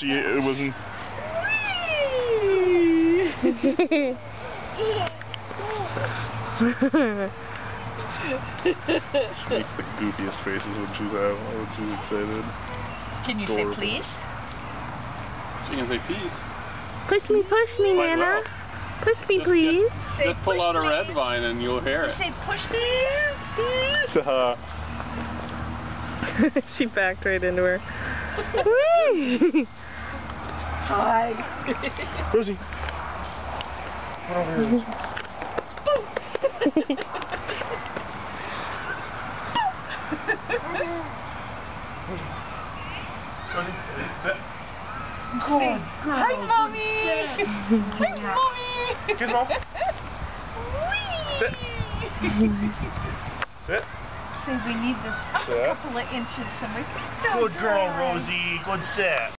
It wasn't. She makes the goofiest faces when she's excited. Can you say please? She can say peace. Push me, Nana. Well. Push me, please. Just pull out a red vine and you'll hear it. Say push please. She backed right into her. Hi. Rosie. Come over here. Good. Hi, Mommy. Hi, Mommy. Kiss Mom. Sit. Sit. Say we need this Sit. couple of inches. Good girl, Rosie. Good sit.